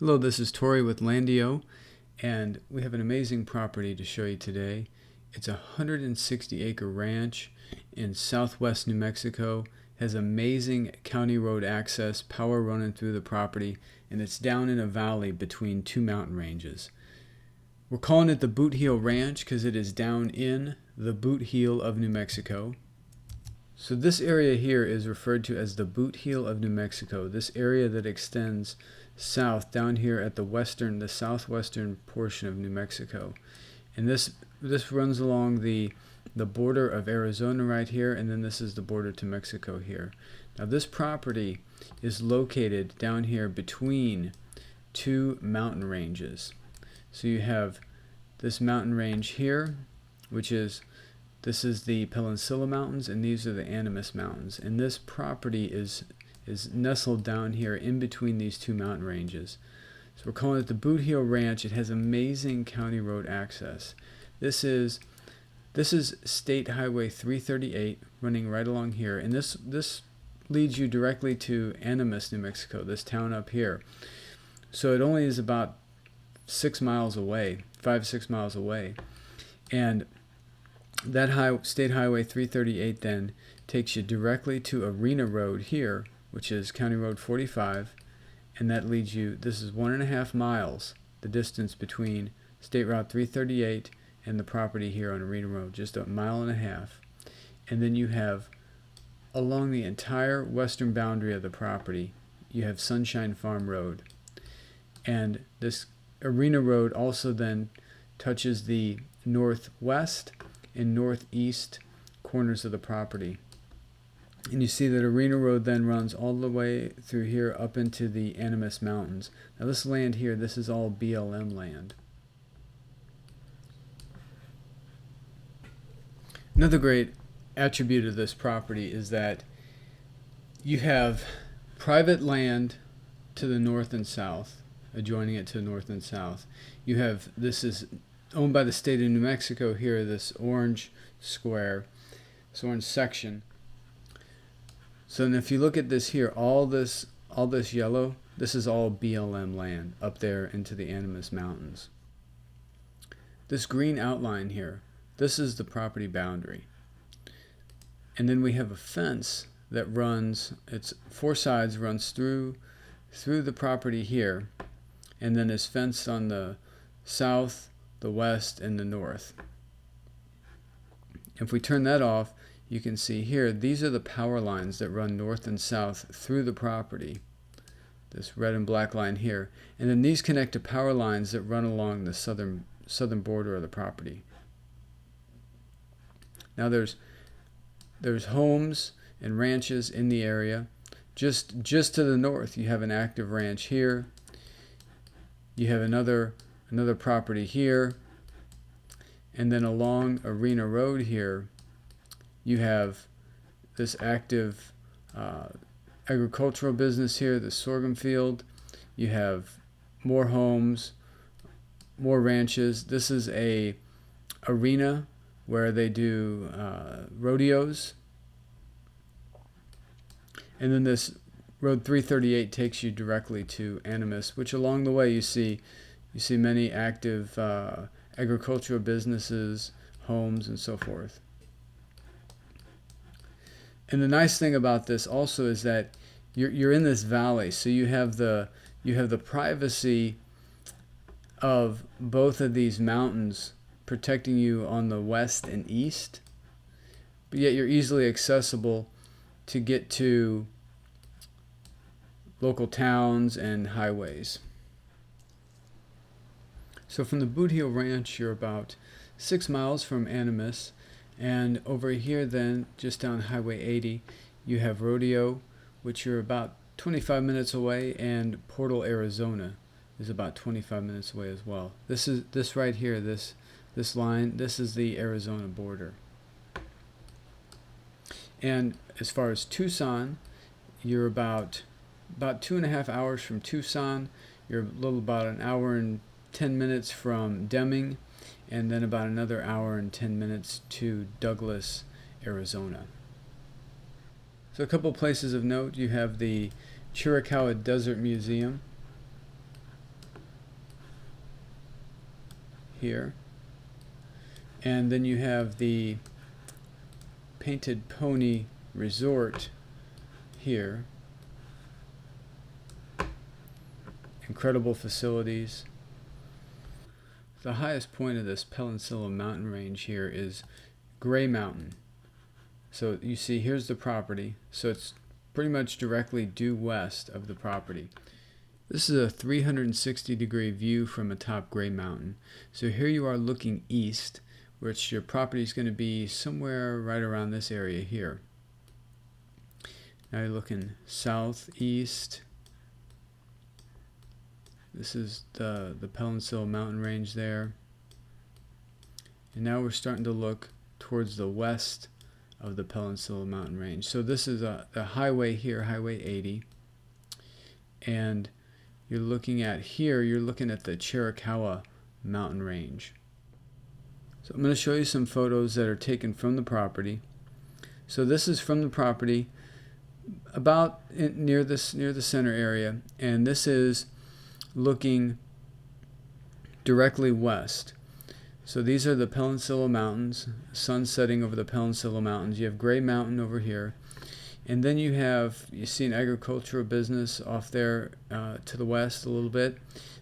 Hello, this is Tori with LANDiO, and we have an amazing property to show you today. It's a 160-acre ranch in southwest New Mexico. It has amazing county road access, power running through the property, and it's down in a valley between two mountain ranges. We're calling it the Bootheel Ranch because it is down in the Bootheel of New Mexico. So this area here is referred to as the Bootheel of New Mexico, this area that extends south down here at the southwestern portion of New Mexico. And this runs along the border of Arizona right here, and then this is the border to Mexico here. Now this property is located down here between two mountain ranges. So you have this mountain range here, this is the Peloncillo Mountains, and these are the Animas Mountains. And this property is nestled down here in between these two mountain ranges. So we're calling it the Bootheel Ranch. It has amazing county road access. This is State Highway 338 running right along here, and this leads you directly to Animas, New Mexico, this town up here. So it only is about 6 miles away, 5-6 miles away. And that State Highway 338 then takes you directly to Arena Road here, which is County Road 45, and that leads you, this is 1.5 miles, the distance between State Route 338 and the property here on Arena Road, just 1.5 miles. And then you have, along the entire western boundary of the property, you have Sunshine Farm Road. And this Arena Road also then touches the northwest and northeast corners of the property. And you see that Arena Road then runs all the way through here up into the Animas Mountains. Now this land here, this is all BLM land. Another great attribute of this property is that you have private land to the north and south, adjoining it to the north and south. You have, this is owned by the state of New Mexico here, this orange square, this orange section. So then if you look at this here, all this yellow, this is all BLM land up there into the Animas Mountains. This green outline here, this is the property boundary. And then we have a fence that runs, it's 4 sides, runs through the property here, and then is fenced on the south, the west, and the north. If we turn that off, you can see here, these are the power lines that run north and south through the property. This red and black line here. And then these connect to power lines that run along the southern border of the property. Now there's homes and ranches in the area. Just to the north, you have an active ranch here. You have another property here. And then along Arena Road here, you have this active agricultural business here, the sorghum field. You have more homes, more ranches. This is a arena where they do rodeos. And then this Road 338 takes you directly to Animas, which along the way you see many active agricultural businesses, homes, and so forth. And the nice thing about this also is that you're in this valley, so you have the privacy of both of these mountains protecting you on the west and east, but yet you're easily accessible to get to local towns and highways. So from the Bootheel Ranch, you're about 6 miles from Animas, and over here then, just down Highway 80, you have Rodeo, which you're about 25 minutes away, and Portal, Arizona is about 25 minutes away as well. This right here, this line, this is the Arizona border. And as far as Tucson, you're about 2.5 hours from Tucson. You're about an hour and 10 minutes from Deming, and then about another hour and 10 minutes to Douglas, Arizona. So a couple places of note, you have the Chiricahua Desert Museum. here. And then you have the Painted Pony Resort here. Incredible facilities. The highest point of this Peloncillo mountain range here is Gray Mountain. So you see here's the property. So it's pretty much directly due west of the property. This is a 360-degree view from atop Gray Mountain. So here you are looking east, which your property is going to be somewhere right around this area here. Now you're looking southeast. This is the Peloncillo mountain range there. And now we're starting to look towards the west of the Peloncillo mountain range. So this is the highway here, Highway 80. And you're looking at here, you're looking at the Chiricahua mountain range. So I'm going to show you some photos that are taken from the property. So this is from the property about near the center area, and this is looking directly west. So these are the Peloncillo Mountains, sun setting over the Peloncillo Mountains. You have Gray Mountain over here, and then you see an agricultural business off there to the west a little bit.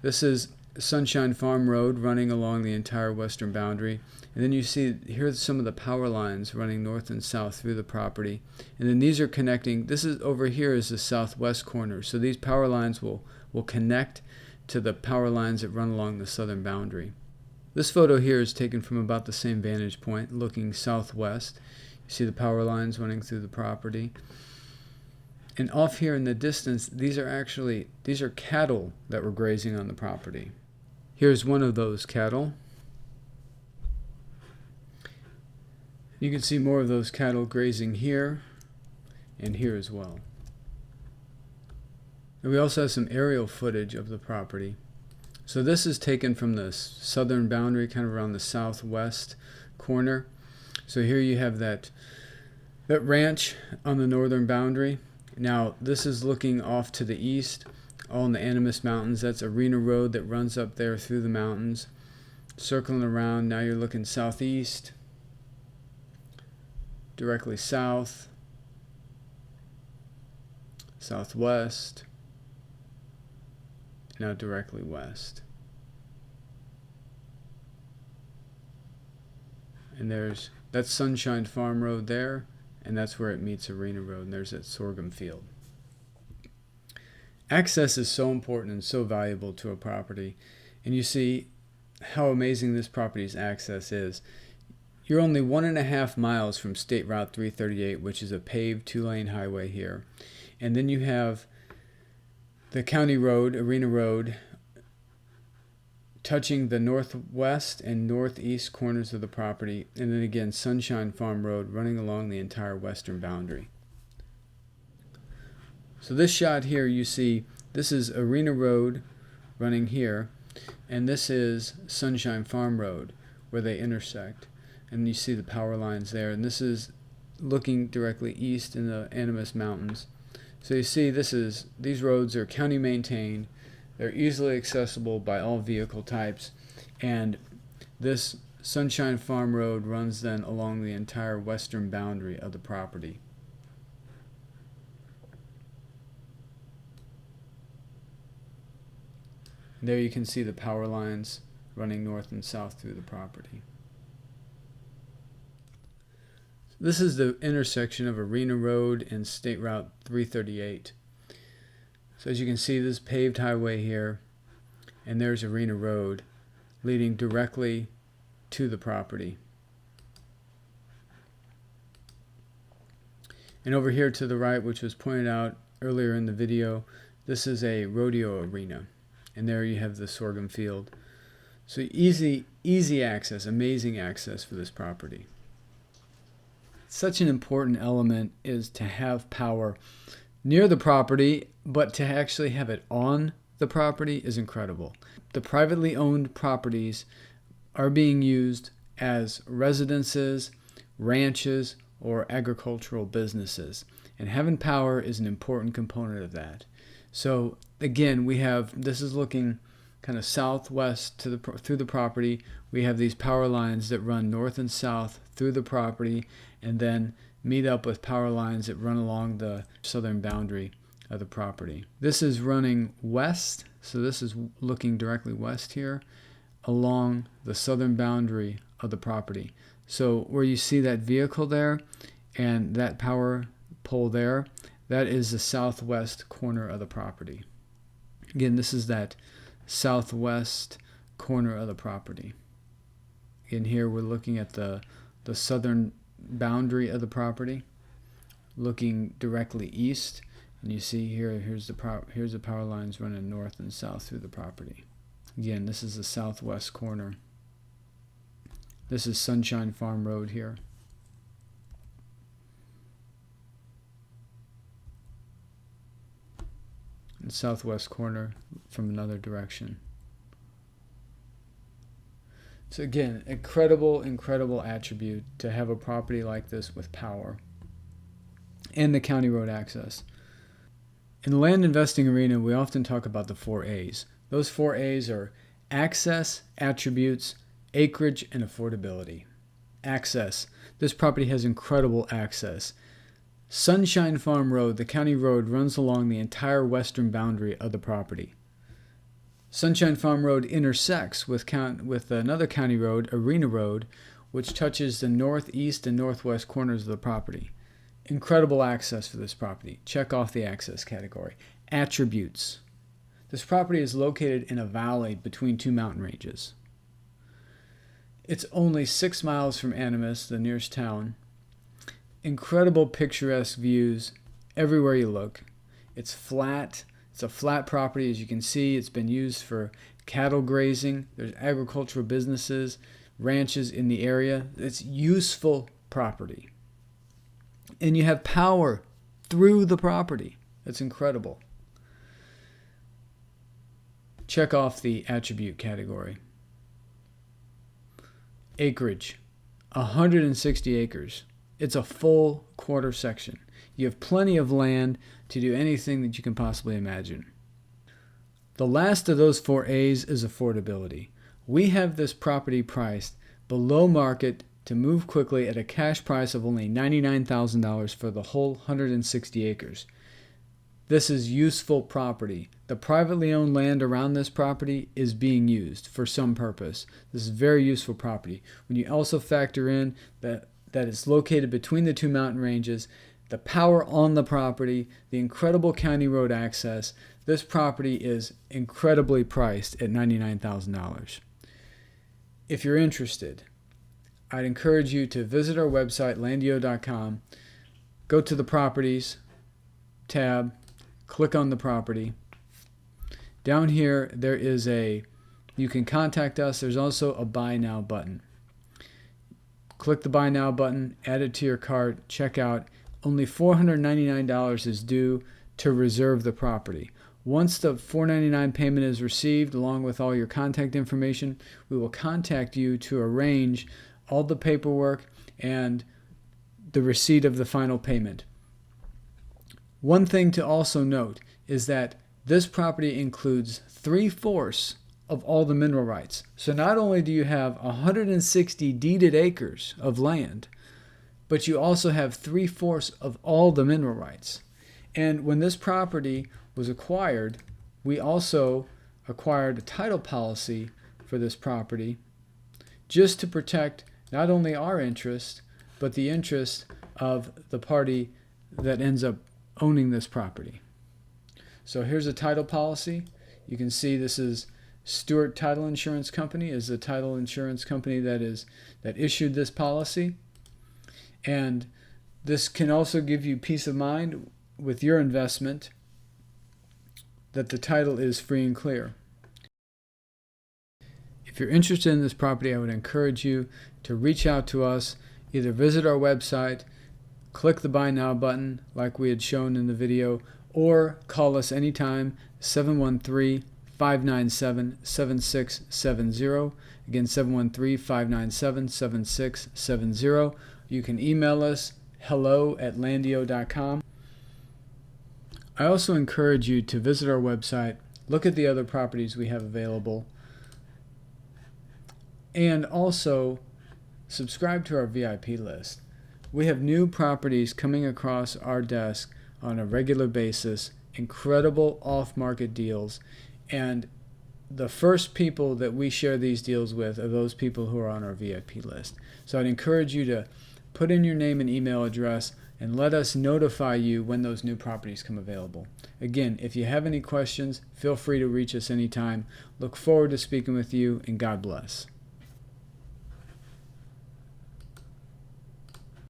This is Sunshine Farm Road running along the entire western boundary. And then you see here's some of the power lines running north and south through the property. And then these are connecting. This is over here is the southwest corner. So these power lines will connect to the power lines that run along the southern boundary. This photo here is taken from about the same vantage point, looking southwest. You see the power lines running through the property. And off here in the distance, these are cattle that were grazing on the property. Here's one of those cattle. You can see more of those cattle grazing here and here as well. And we also have some aerial footage of the property. So this is taken from the southern boundary, kind of around the southwest corner. So here you have that ranch on the northern boundary. Now this is looking off to the east, all in the Animas Mountains. That's Arena Road that runs up there through the mountains, circling around. Now you're looking southeast, directly south, southwest, now directly west. And that's Sunshine Farm Road there, and that's where it meets Arena Road, and there's that sorghum field. Access is so important and so valuable to a property, and you see how amazing this property's access is. You're only 1.5 miles from State Route 338, which is a paved 2-lane highway here. And then you have the county road, Arena Road, touching the northwest and northeast corners of the property. And then again, Sunshine Farm Road running along the entire western boundary. So this shot here, you see, this is Arena Road running here, and this is Sunshine Farm Road where they intersect. And you see the power lines there, and this is looking directly east in the Animas Mountains. So you see these roads are county maintained, they're easily accessible by all vehicle types, and this Sunshine Farm Road runs then along the entire western boundary of the property. And there you can see the power lines running north and south through the property. This is the intersection of Arena Road and State Route 338. So as you can see, this paved highway here, and there's Arena Road leading directly to the property. And over here to the right, which was pointed out earlier in the video, this is a rodeo arena. And there you have the sorghum field. So easy access, amazing access for this property. Such an important element is to have power near the property, but to actually have it on the property is incredible. The privately owned properties are being used as residences, ranches, or agricultural businesses. And having power is an important component of that. So again, this is looking kind of southwest to through the property. We have these power lines that run north and south through the property, and then meet up with power lines that run along the southern boundary of the property. This is running west, so this is looking directly west here along the southern boundary of the property. So where you see that vehicle there and that power pole there, that is the southwest corner of the property. Again, this is that southwest corner of the property. Again, here we're looking at the southern boundary of the property, looking directly east, and you see here's the power lines running north and south through the property. Again, this is the southwest corner. This is Sunshine Farm Road here. And southwest corner from another direction. So again, incredible attribute to have a property like this with power and the county road access. In the land investing arena, we often talk about the 4 A's. Those 4 A's are access, attributes, acreage, and affordability. Access. This property has incredible access. Sunshine Farm Road, the county road, runs along the entire western boundary of the property. Sunshine Farm Road intersects with another county road, Arena Road, which touches the northeast and northwest corners of the property. Incredible access for this property. Check off the access category. Attributes. This property is located in a valley between 2 mountain ranges. It's only 6 miles from Animas, the nearest town. Incredible picturesque views everywhere you look. It's flat. It's a flat property, as you can see. It's been used for cattle grazing. There's agricultural businesses, ranches in the area. It's useful property. And you have power through the property. That's incredible. Check off the attribute category. Acreage, 160 acres. It's a full quarter section. You have plenty of land to do anything that you can possibly imagine. The last of those 4 A's is affordability. We have this property priced below market to move quickly at a cash price of only $99,000 for the whole 160 acres. This is useful property. The privately owned land around this property is being used for some purpose. This is very useful property. When you also factor in that it's located between the 2 mountain ranges, the power on the property, the incredible county road access, this property is incredibly priced at $99,000. If you're interested, I'd encourage you to visit our website, landio.com, go to the Properties tab, click on the property. Down here, you can contact us. There's also a Buy Now button. Click the Buy Now button, add it to your cart, check out. Only $499 is due to reserve the property. Once the $499 payment is received, along with all your contact information, we will contact you to arrange all the paperwork and the receipt of the final payment. One thing to also note is that this property includes 3/4 of all the mineral rights. So not only do you have 160 deeded acres of land, but you also have 3/4 of all the mineral rights. And when this property was acquired, we also acquired a title policy for this property just to protect not only our interest, but the interest of the party that ends up owning this property. So here's a title policy. You can see this is Stewart Title Insurance Company is the title insurance company that issued this policy. And this can also give you peace of mind with your investment that the title is free and clear. If you're interested in this property, I would encourage you to reach out to us. Either visit our website, click the Buy Now button like we had shown in the video, or call us anytime, 713-597-7670. Again, 713-597-7670. You can email us, hello@landio.com. I also encourage you to visit our website, Look at the other properties we have available. And also, subscribe to our VIP list. We have new properties coming across our desk on a regular basis, incredible off-market deals, and the first people that we share these deals with are those people who are on our VIP list. So I'd encourage you to put in your name and email address and let us notify you when those new properties come available. Again, if you have any questions, feel free to reach us anytime. Look forward to speaking with you, and God bless.